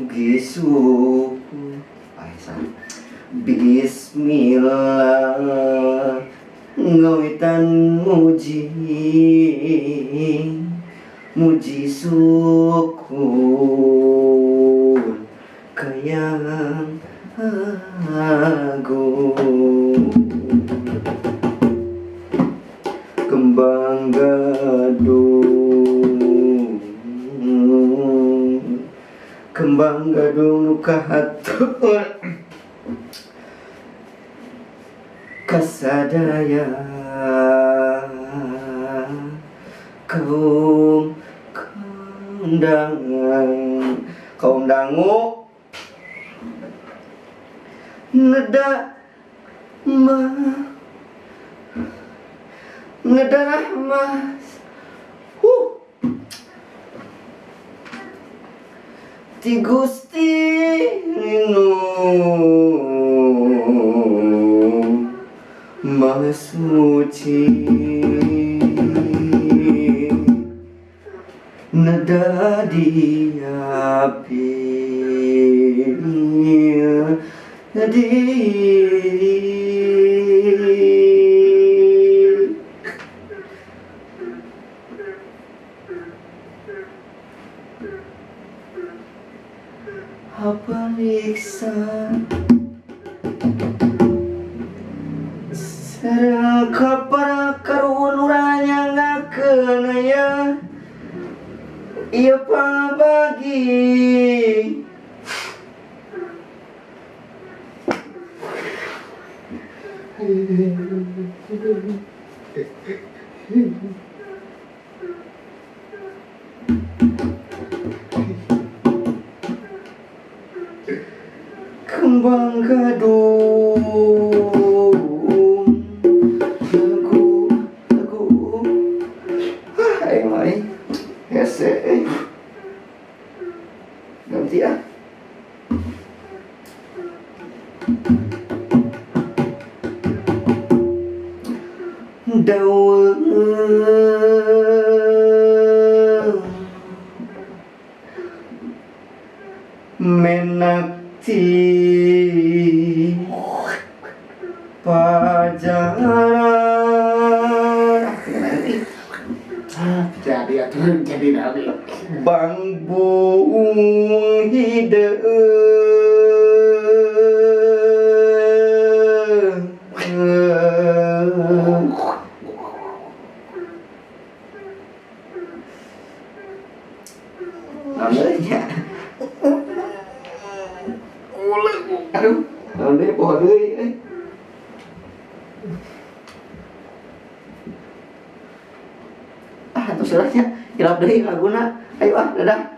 Gisu Bismillah ngawitan muji syukur kayang agung kembang gadung nu kahatur kasadaya kaum dangu ngedarah mas ti Gusti nu Maha Suci nada diapi apa niksa sareng kapara karuhun urang ngakeun aya ieu pabagi kembang gadung lagu aing mah hese ganti ah daun menak ti pajaran jadi aturan jadi nabi bang bung hideung namanya aduh naon deui poho deui atuh serahnya hilap deui laguna ayo dadah.